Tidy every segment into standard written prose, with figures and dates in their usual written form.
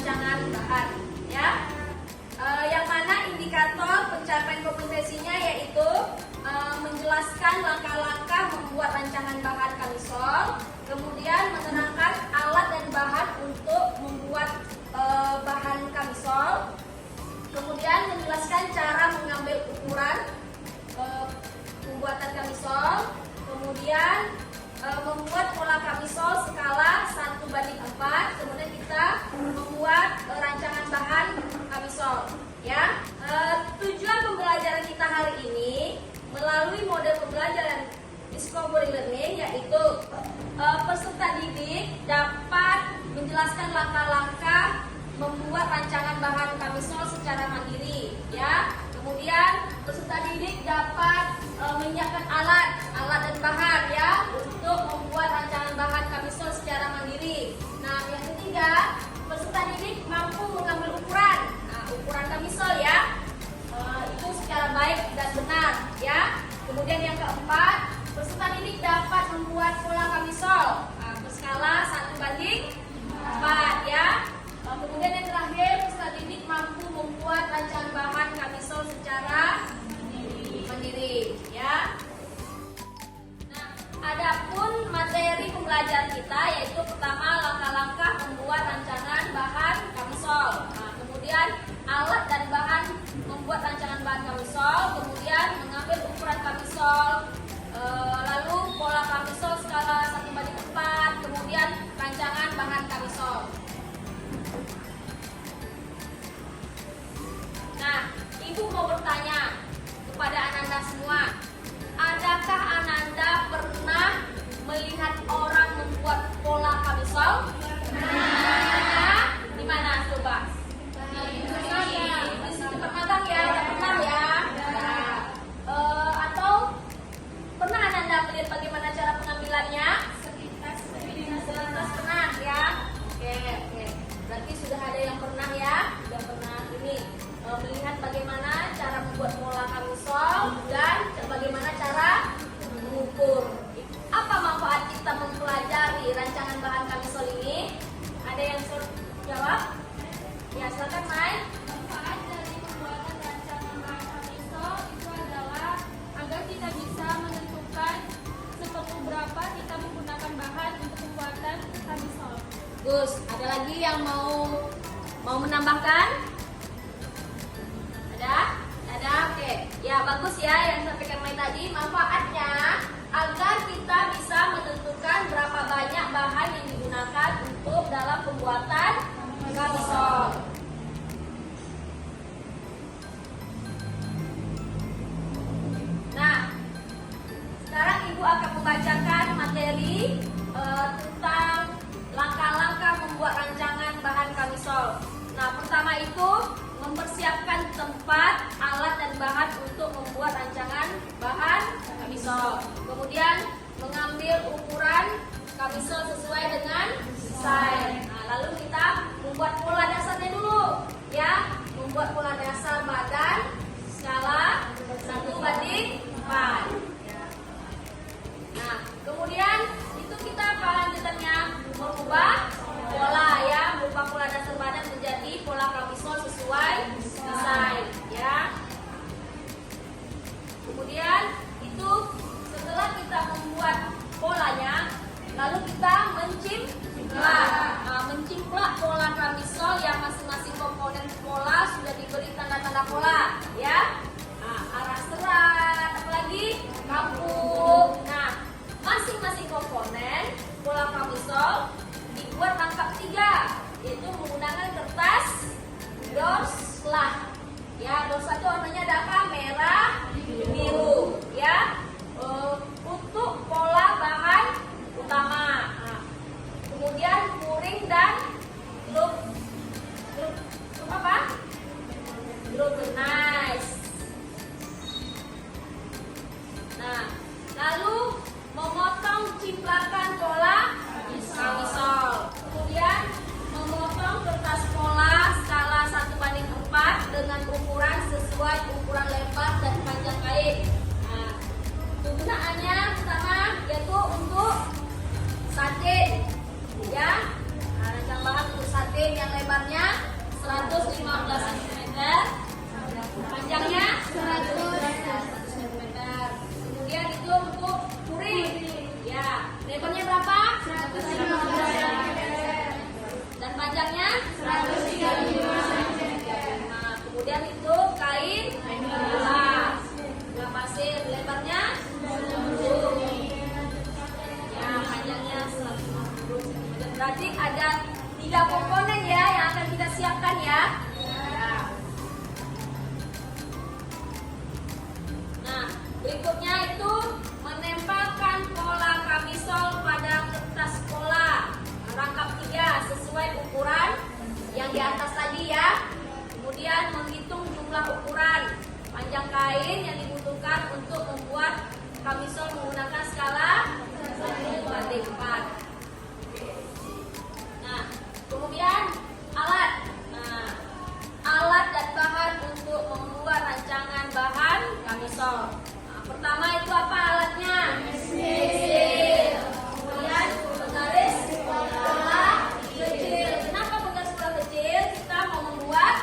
rancangan bahan, ya. Yang mana indikator pencapaian kompetensinya yaitu menjelaskan langkah-langkah membuat rancangan bahan kamisol, kemudian menerangkan alat dan bahan untuk membuat bahan kamisol, kemudian menjelaskan cara mengambil ukuran pembuatan kamisol, kemudian membuat pola kamisol skala 1:4, kemudian kita membuat rancangan bahan kamisol, ya. Tujuan pembelajaran kita hari ini melalui model pembelajaran discovery learning, yaitu peserta didik dapat menjelaskan langkah-langkah membuat rancangan bahan kamisol secara mandiri, ya. Kemudian peserta didik dapat menyiapkan alat dan bahan, ya, untuk membuat rancangan bahan kamisol secara mandiri. Nah, yang ketiga, peserta didik mampu mengambil ukuran, ukuran kamisol, ya, itu secara baik dan benar, ya. Kemudian yang keempat, peserta didik dapat membuat pola kamisol berskala 1:4, ya. Kemudian yang terakhir, peserta didik mampu membuat rancangan bahan kamisol secara mandiri, ya. Nah, adapun materi pembelajaran kita yaitu pertama langkah-langkah membuat rancangan bahan kamisol. Nah, kemudian alat dan bahan membuat rancangan bahan kamisol, kemudian mengambil ukuran kamisol, lalu pola kamisol skala 1:4, kemudian rancangan bahan kamisol. Nah, Ibu mau bertanya kepada Ananda semua, adakah Ananda pernah melihat orang membuat pola kamisol? Di mana coba? Di tempat magang, ya, pernah, ya. Atau pernah Ananda melihat bagaimana cara pengambilannya? Sepintas pernah, ya. Oke. Berarti sudah ada yang pernah, ya, sudah pernah ini melihat bagaimana cara membuat pola kamisol dan bagaimana cara mengukur. Apa manfaat kita mempelajari rancangan bahan kamisol ini? Ada yang jawab? Ya, silakan, Mai. Manfaat dari pembuatan rancangan bahan kamisol itu adalah agar kita bisa menentukan seperti berapa kita menggunakan bahan untuk pembuatan kamisol. Gus, ada lagi yang mau menambahkan? Ada, oke. Ya, bagus, ya, yang disampaikan Mai tadi. Manfaatnya agar kita bisa menentukan berapa banyak bahan yang digunakan untuk dalam pembuatan kamisol. Nah, sekarang Ibu akan membacakan materi tentang langkah-langkah membuat rancangan bahan kamisol. Nah, pertama itu mempersiapkan tempat, alat, dan bahan untuk membuat rancangan bahan kamisol. Kemudian mengambil ukuran kamisol sesuai dengan desain. Nah, lalu kita membuat pola dasarnya dulu, ya. Membuat pola dasar badan skala 1:4. Nah, kemudian itu kita lanjutannya merubah pola, ya, merubah pola dasar badan menjadi pola kamisol sesuai desain, ya. Kemudian itu setelah kita membuat polanya, lalu kita mencimplak pola kamisol yang masing-masing komponen pola sudah diberi tanda-tanda pola, ya. Nah, arah serat, apalagi kampung. Nah, masing-masing komponen pola kamisol dibuat lengkap 3, yaitu menggunakan kertas dorslah, ya. Dorslah itu warnanya ada apa? Merah, biru, ya. Untuk pola bahan utama. Nah, kemudian puring dan grup apa? Grup nice. Nah, lalu memotong cimplakan pola kamisol. Kemudian memotong kertas pola skala 1:4 dengan ukuran sesuai ukuran lebar dan panjang kain. Nah, kegunaannya pertama yaitu untuk satin, ya. Nah, rancangan bahan untuk satin yang lebarnya Perhatikan ya. Nah, berikutnya itu menempelkan pola kamisol pada kertas pola. Rangkap 3 sesuai ukuran yang di atas tadi ya. Kemudian menghitung jumlah ukuran panjang kain yang dibutuhkan untuk membuat kamisol menggunakan skala 1/4. Nah, kemudian alat. Nah, alat dan bahan untuk membuat rancangan bahan kamisol. Nah, pertama itu apa alatnya? Pensil. Kemudian penggaris pola kecil. Kenapa penggaris pola kecil? Kita mau membuat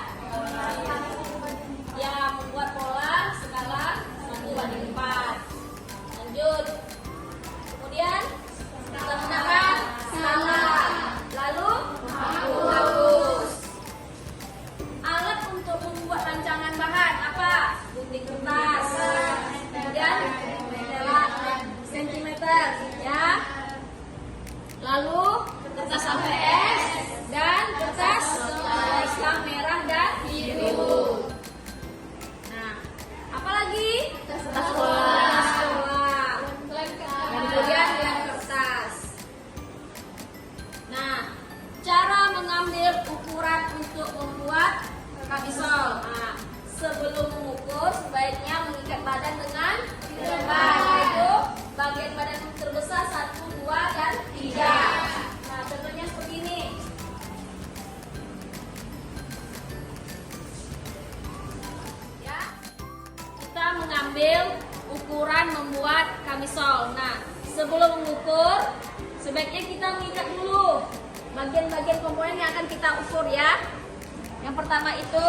membuat pola skala 1/4. Lanjut. Kemudian kita menggunakan skala. Lalu hapus. Alat untuk membuat rancangan bahan apa? Gunting kertas. Kemudian menela sentimeter ya. Lalu kertas HVS dan kertas Islam merah dan biru. Nah, apalagi? Kertas pola. Kemudian lem kertas. Nah, cara mengambil ukuran untuk membuat kamisol. Nah, sebelum mengukur sebaiknya mengikat badan dengan lebar, yaitu bagian badan terbesar 1, 2, dan 3. Nah, contohnya seperti ini. Ya, kita mengambil ukuran membuat kamisol. Nah, sebelum mengukur, sebaiknya kita mengikat dulu bagian-bagian komponen yang akan kita ukur ya. Yang pertama itu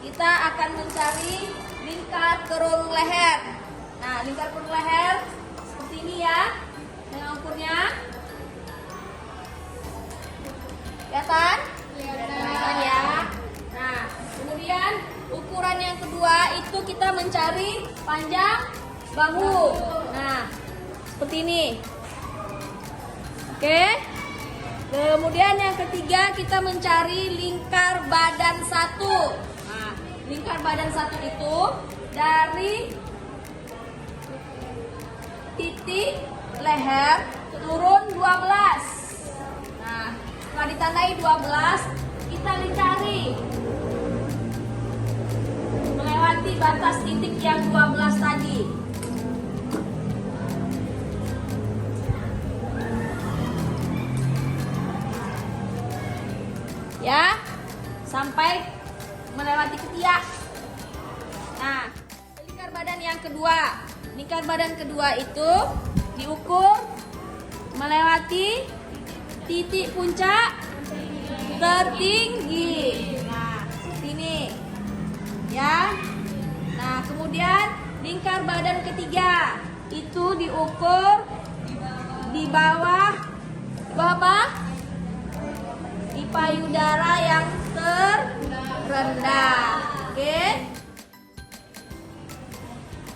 kita akan mencari lingkar kerung leher. Nah, lingkar kerung leher seperti ini ya. Dengan ukurnya kelihatan? Kelihatan ya. Nah, kemudian ukuran yang kedua itu kita mencari panjang bahu. Nah, seperti ini. Oke. Kemudian yang ketiga kita mencari lingkar badan 1. Nah, lingkar badan 1 itu dari titik leher turun 12. Nah, setelah ditandai 12, kita mencari melewati batas titik yang 12 tadi. Ya, sampai melewati ketiak. Nah, lingkar badan yang kedua. Lingkar badan kedua itu diukur melewati titik puncak tertinggi. Nah, seperti ini. Ya. Nah, kemudian lingkar badan ketiga itu diukur di bawah apa? Di payudara yang terendah. Oke.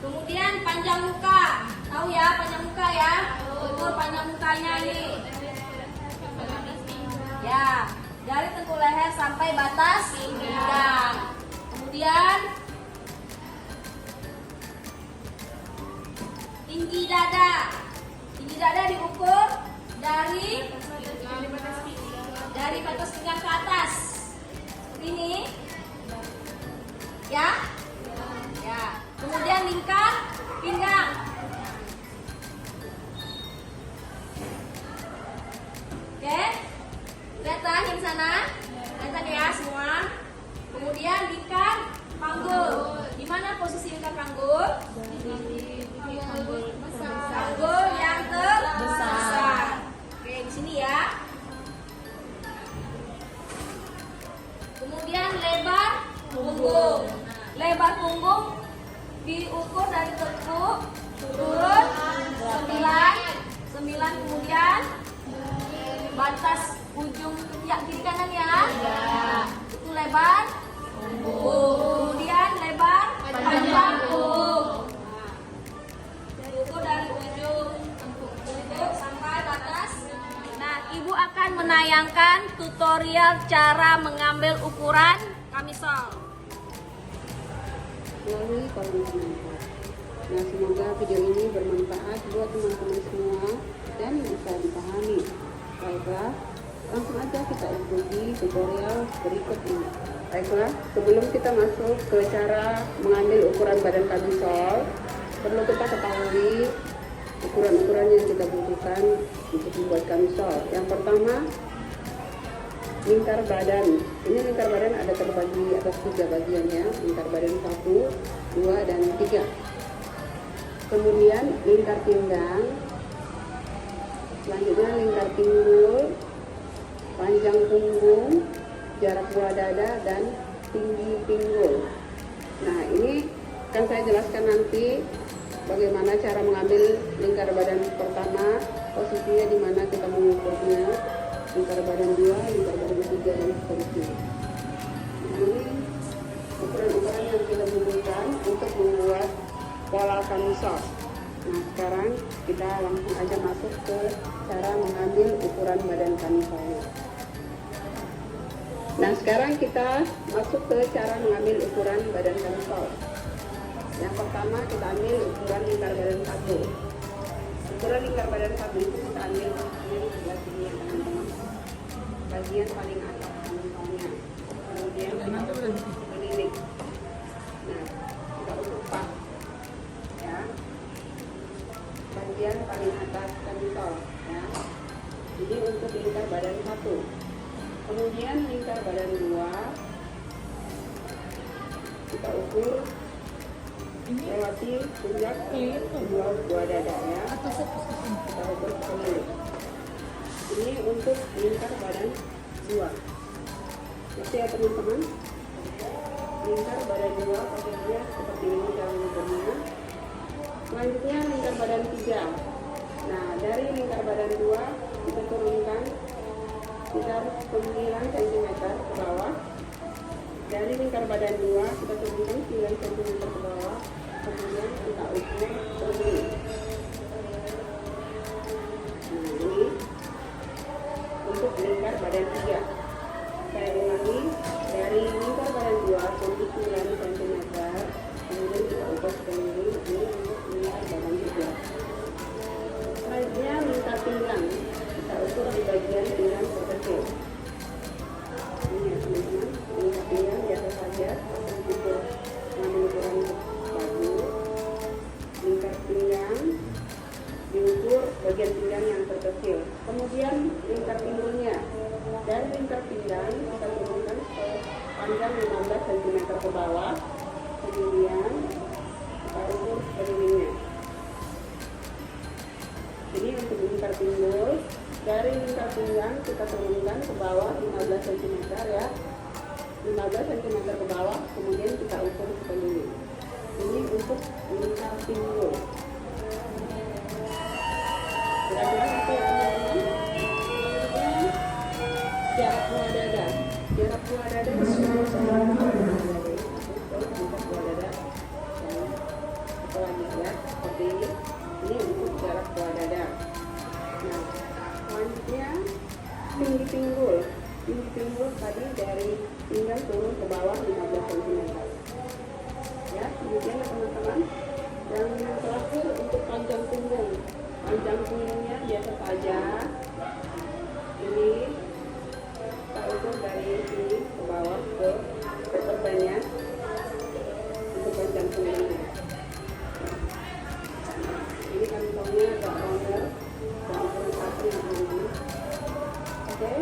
Kemudian panjang muka. Tahu ya panjang muka ya? Ukur panjang mukanya nih. Ya, dari tengkuk leher sampai batas pinggang. Kemudian tinggi dada. Tinggi dada diukur dari batas pinggang ke atas. Seperti ini. Ya. Ya. Kemudian lingkar pinggang. Oke. Kelihatan yang sana? Kelihatan ya semua. Kemudian lingkar panggul. Di mana posisi lingkar panggul? Panggul yang terbesar. Oke, di sini ya. Kemudian lebar punggung. Lebar punggung diukur dari tengkuk turun 9, kemudian batas ujung ketiak kiri kanan ya. Itu lebar punggung. Kemudian lebar panjang punggung. Diukur dari ujung tengkuk sampai batas. Nah, ibu akan akan menayangkan tutorial cara mengambil ukuran kamisol. Melalui kolom komentar. Nah, semoga video ini bermanfaat buat teman-teman semua dan bisa dipahami. Baiklah, langsung aja kita ikuti tutorial berikut ini. Baiklah, sebelum kita masuk ke cara mengambil ukuran badan kamisol, perlu kita ketahui ukuran-ukuran yang kita butuhkan untuk membuat kamisol. Yang pertama, lingkar badan. Ini lingkar badan ada terbagi atas 3 bagiannya, lingkar badan 1, 2, dan 3. Kemudian lingkar pinggang, selanjutnya lingkar pinggul, panjang punggung, jarak buah dada, dan tinggi pinggul. Nah, ini akan saya jelaskan nanti bagaimana cara mengambil lingkar badan pertama, posisinya di mana kita mengukurnya, lingkar badan 2, lingkar badan 3, dan seterusnya. Nah, ini ukuran-ukuran yang kita butuhkan untuk membuat pola kamisol. Nah, sekarang kita langsung aja masuk ke cara mengambil ukuran badan kamisolnya. Nah, sekarang kita masuk ke cara mengambil ukuran badan kamisol. Yang pertama kita ambil ukuran lingkar badan 1. Ukuran lingkar badan 1 itu kita ambil di sebelah sini ya teman-teman. Bagian paling atas kamisolnya. Kemudian kita keliling. Nah, kita ukur pas. Ya. Bagian paling atas kamisol. Ya. Jadi untuk lingkar badan 1. Kemudian lingkar badan 2 kita ukur lewati pundak dua buah dada ya. Kita ukur keliling. Ini untuk lingkar badan 2. Oke ya teman-teman. Lingkar badan 2 posisinya seperti ini cara mengukurnya. Selanjutnya lingkar badan 3. Nah, dari lingkar badan 2 kita turunkan sekitar 9 cm ke bawah. Dari lingkar badan 2 kita turunkan 9 cm ke bawah. Kemudian kita ukur keliling. Nah, ini untuk lingkar badan 3. Saya ulangi, dari lingkar badan 2 turun 9 cm. Kemudian kita ukur keliling. Ini untuk lingkar badan 3. Selanjutnya lingkar pinggang. Kita ukur di bagian pinggang terkecil. Ini ya teman-teman, lingkar pinggang biasa saja untuk mengambil ukuran baju. Lingkar pinggang diukur bagian pinggang yang terkecil. Kemudian lingkar pinggulnya. Dari lingkar pinggang kita turunkan ke panjang 15 cm ke bawah. Kemudian kita ukur kelilingnya. Jadi untuk lingkar pinggul, dari lingkar pinggang kita turunkan ke bawah 15 cm ya. 15 cm ke bawah, kemudian kita ukur keliling. Ini untuk lingkar pinggul. Kira-kira apa ya teman-teman? Kemudian jarak buah dada. Jarak buah dada lingkar buah dada. Setelah ya, seperti ini. Ini untuk jarak buah dada. Nah, selanjutnya tinggi pinggul. Tinggi pinggul tadi dari pinggang turun ke bawah 15 cm. Ya, kemudian teman-teman, yang terakhir untuk panjang punggung. Panjang punggungnya biasa saja. Ini kita ukur dari sini ke bawah ke perbannya untuk panjang punggungnya. Ini kantongnya agak ronde dan ukuran satu yang ini. Oke.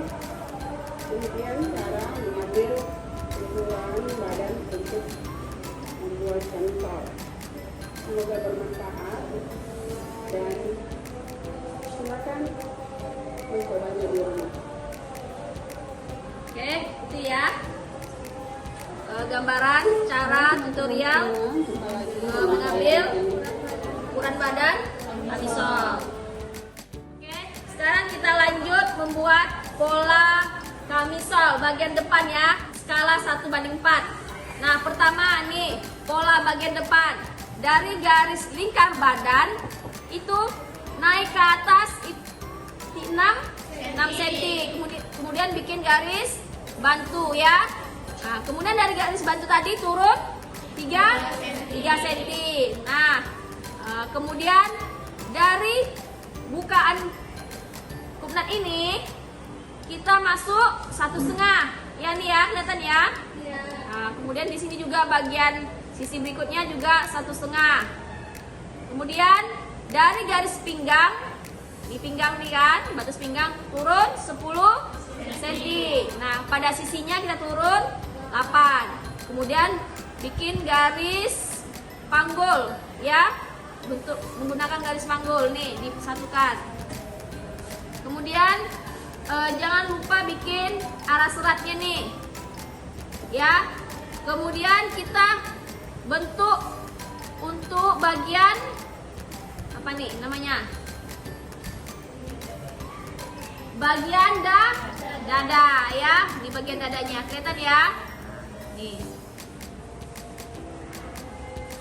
Kemudian cara mengambil ukuran badan untuk membuat kamisol. Semoga bermanfaat dan silakan mencobanya di rumah. Oke, itu ya gambaran cara tutorial mengambil ukuran badan kamisol. Oke, sekarang kita lanjut membuat pola kamisol bagian depan ya, skala 1:4. Nah, pertama nih, pola bagian depan. Dari garis lingkar badan itu naik ke atas 6 cm. cm. Kemudian bikin garis bantu ya. Nah, kemudian dari garis bantu tadi turun 3 cm. Nah, kemudian dari bukaan kupnat ini kita masuk 1,5 ya nih ya, kelihatan ya. Nah, kemudian di sini juga bagian sisi berikutnya juga 1,5. Kemudian dari garis pinggang, di pinggang nih kan, batas pinggang turun 10 cm. Nah, pada sisinya kita turun 8. Kemudian bikin garis panggul ya, untuk menggunakan garis panggul nih disatukan. Kemudian jangan lupa bikin arah seratnya nih ya. Kemudian kita bentuk untuk bagian apa nih namanya, bagian dada ya, di bagian dadanya kelihatan ya nih.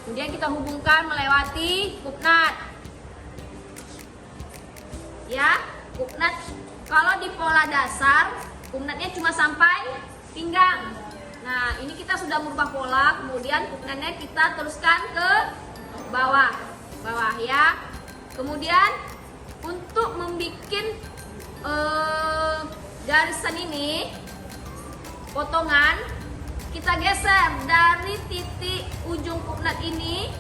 Kemudian kita hubungkan melewati kupnat ya. Kupnat kalau di pola dasar kupnatnya cuma sampai pinggang. Nah, ini kita sudah merubah pola, kemudian kupnatnya kita teruskan ke bawah ya. Kemudian untuk membuat garisan ini potongan, kita geser dari titik ujung kupnat ini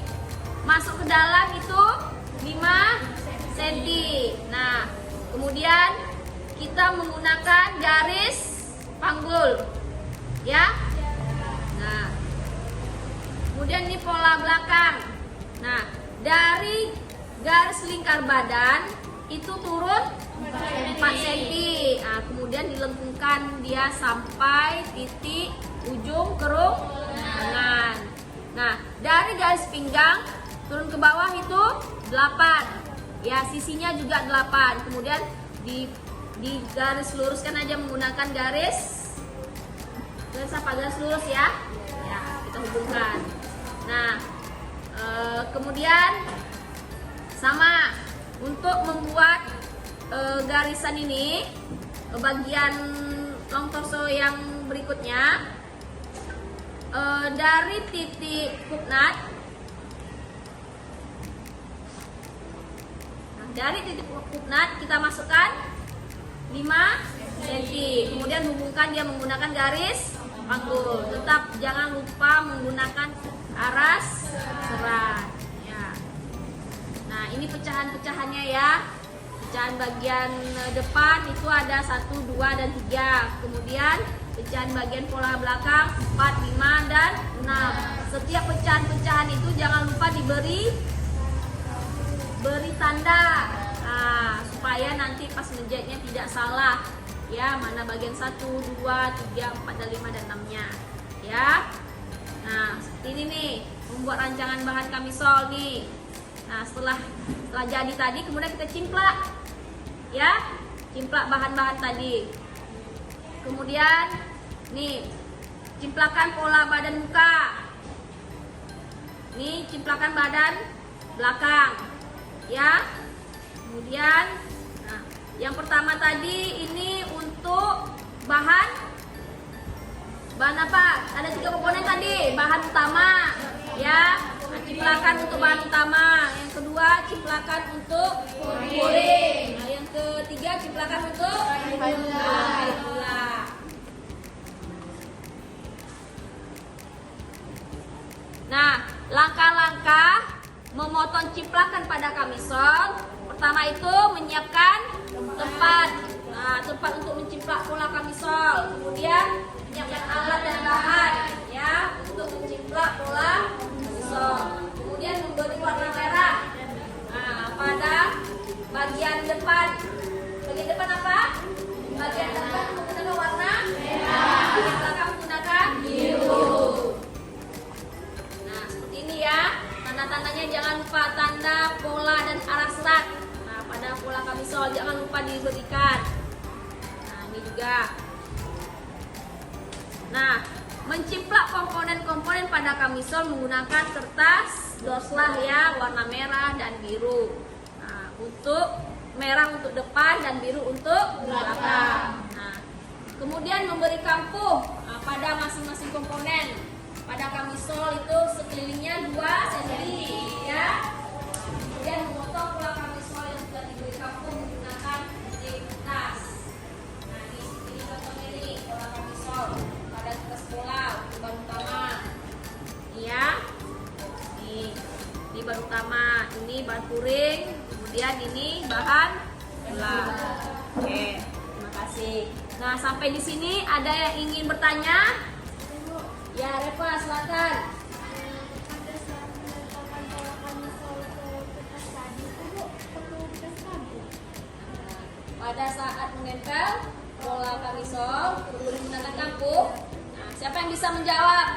masuk ke dalam itu 5 cm. Nah, kemudian kita menggunakan garis panggul ya. Nah, kemudian ini pola belakang. Nah, dari garis lingkar badan itu turun 4 cm. Nah, kemudian dilengkungkan dia sampai titik ujung kerongkongan. Nah, dari garis pinggang turun ke bawah itu 8. Ya, sisinya juga 8. Kemudian di garis luruskan aja menggunakan garis lurus ya. Ya, kita hubungkan. Nah, kemudian sama untuk membuat garisan ini bagian long torso yang berikutnya, dari titik kupnat. Nah, dari titik kupnat kita masukkan 5 cm. Kemudian hubungkan dia menggunakan garis panggul. Tetap jangan lupa menggunakan aras serat ya. Nah, ini pecahan-pecahannya ya. Pecahan bagian depan itu ada 1, 2, dan 3. Kemudian pecahan bagian pola belakang 4, 5, dan 6. Setiap pecahan-pecahan itu jangan lupa beri tanda, supaya nanti pas menjahitnya tidak salah ya, mana bagian 1, 2, 3, 4, dan 5, dan 6-nya ya. Nah, seperti ini nih membuat rancangan bahan kamisol nih. Nah, setelah jadi tadi, kemudian kita cimplak ya, cimplak bahan-bahan tadi. Kemudian nih cimplakan pola badan muka. Nih cimplakan badan belakang ya. Kemudian nah, yang pertama tadi ini untuk bahan apa? Ada 3 komponen tadi, bahan utama ya. Nah, cimplakan untuk bahan utama. Yang kedua cimplakan untuk kulit. Nah, yang ketiga cimplakan untuk air gula. Nah, langkah-langkah memotong cimplakan pada kamisol. Pertama itu menyiapkan tempat. Nah, tempat untuk mencimplak pola kamisol. Kemudian menyiapkan alat dan bahan ya untuk mencimplak pola kamisol. Kemudian memberi warna merah. Nah, pada bagian depan. Bagian depan apa? Bagian depan menggunakan warna merah. Bagian belakang menggunakan biru. Nah, seperti ini ya. Tanda-tandanya jangan lupa tanda pola dan arah serat. Nah, pada pola kamisol jangan lupa diberikan. Nah, ini juga. Nah, mencimplak komponen-komponen pada kamisol menggunakan kertas dorslah ya, warna merah dan biru. Nah, untuk merah untuk depan dan biru untuk belakang. Nah, kemudian memberi kampuh pada masing-masing komponen. Pada kamisol itu sekelilingnya 2 cm ya. Kemudian memotong pola kamisol yang sudah diberi kampuh menggunakan gunting tas. Nah, ini contohnya nih pola kamisol pada kertas pola untuk bahan utama. Ya, ini bahan utama, ini bahan puring, kemudian ini bahan gelap. Oke, terima kasih. Nah, sampai di sini ada yang ingin bertanya? Ya, Reva, silakan. Pada saat menetapkan pola kamisol ke kertas tadi itu perlu dikasih lampu. Pada saat menempel pola kamisol perlu menggunakan kampuh. Nah, siapa yang bisa menjawab?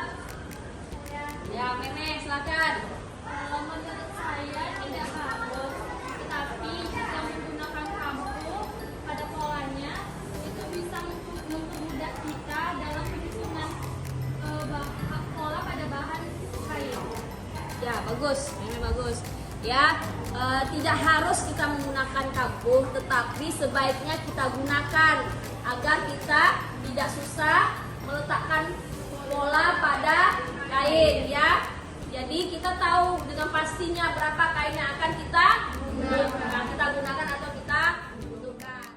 Ya, Meme, silakan. Menurut saya tidak harus, tetapi jika menggunakan kampuh pada polanya itu bisa mempermudah kita dalam penyusunan pola pada bahan kain. Ya, bagus, Meme bagus. Ya, tidak harus kita menggunakan kampuh, tetapi sebaiknya kita gunakan agar kita tidak susah meletakkan pola pada kain ya. Jadi kita tahu dengan pastinya berapa kain yang akan kita gunakan atau kita butuhkan.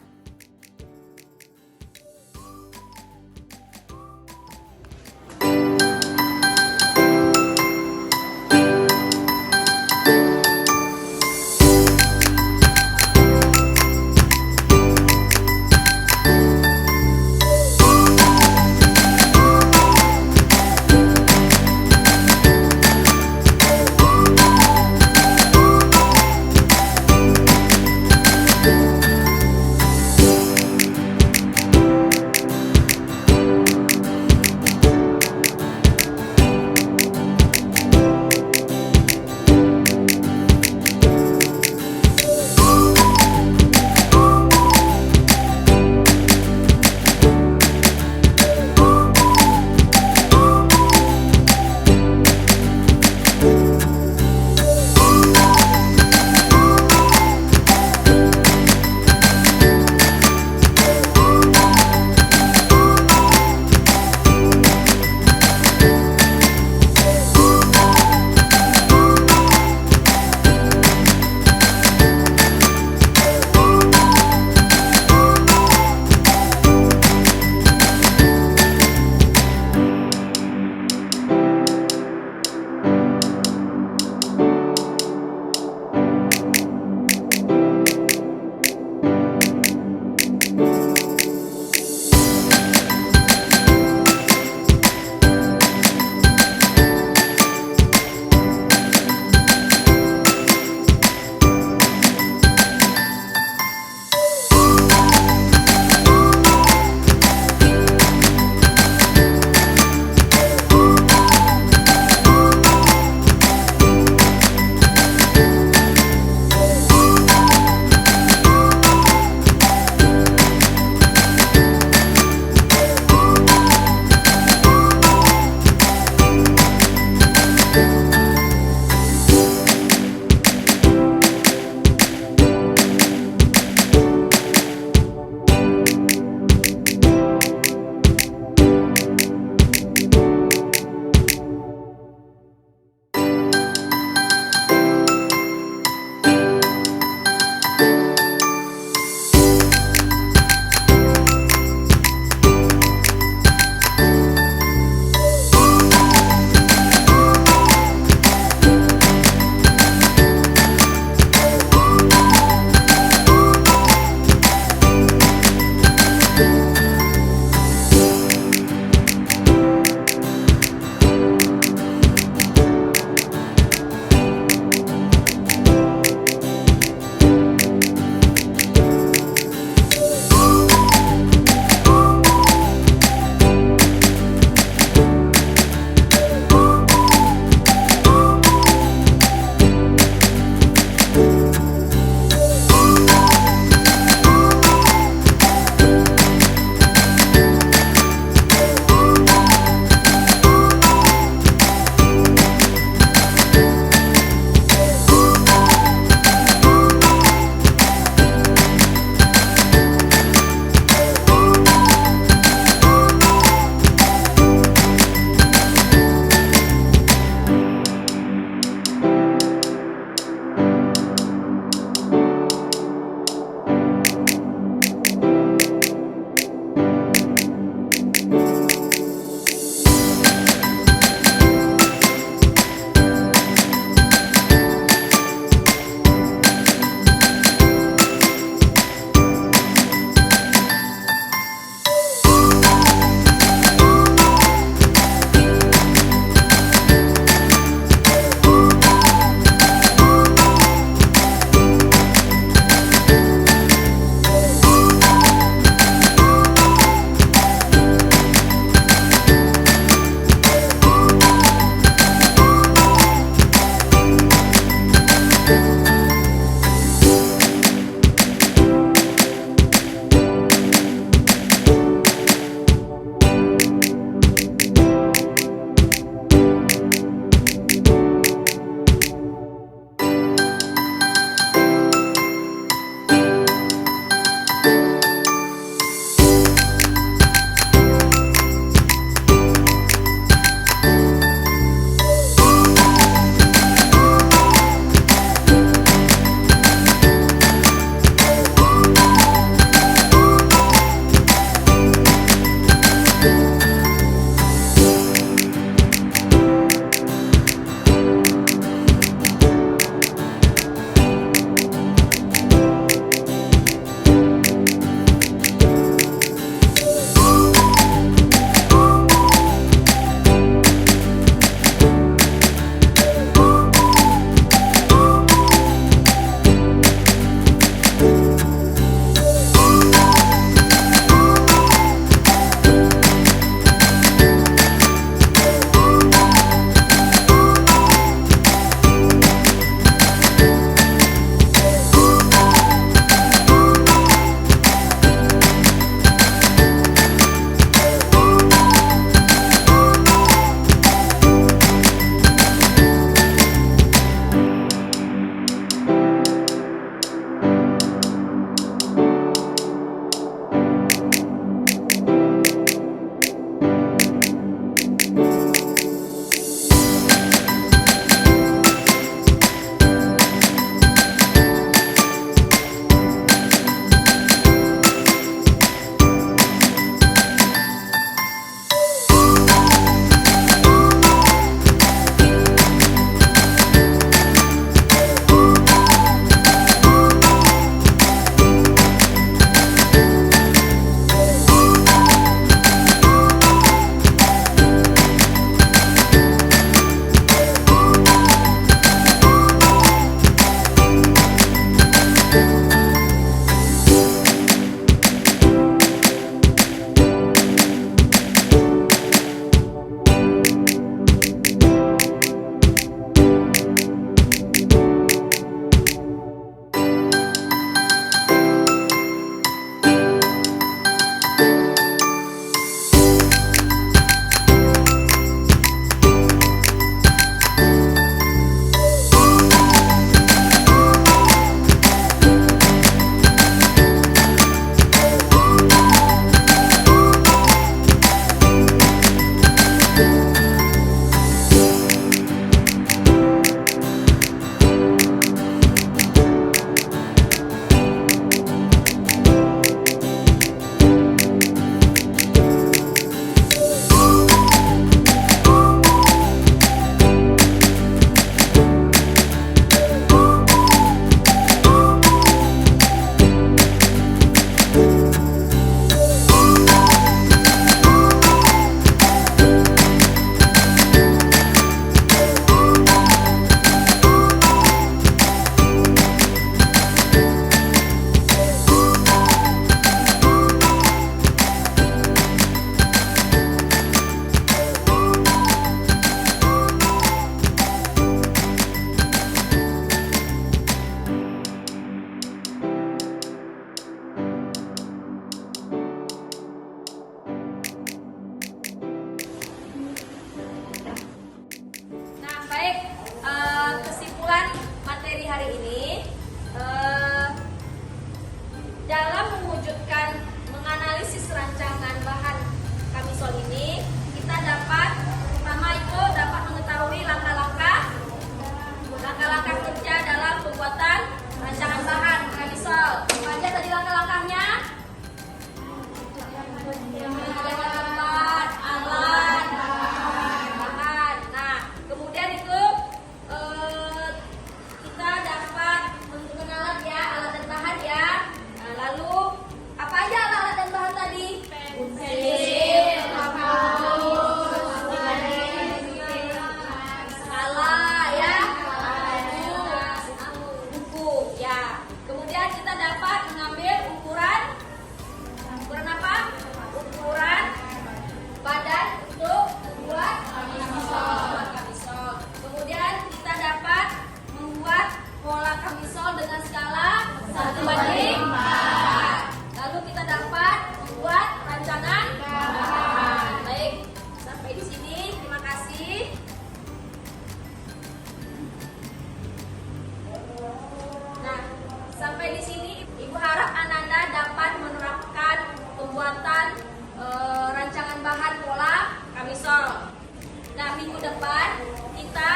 minggu depan kita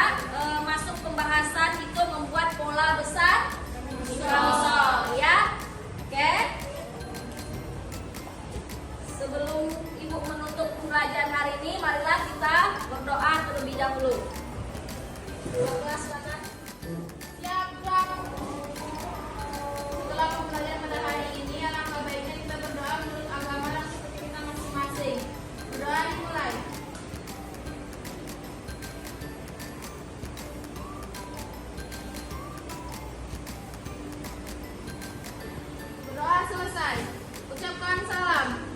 masuk pembahasan itu membuat pola besar kamisol ya. Oke. Sebelum Ibu menutup pembelajaran hari ini, marilah kita berdoa terlebih dahulu. Doa silakan. Siap, Bang. Setelah pembelajaran pada hari ini, alangkah baiknya kita berdoa menurut agama dan suku kita masing-masing. Berdoa dimulai. Berdoa selesai. Ucapkan salam.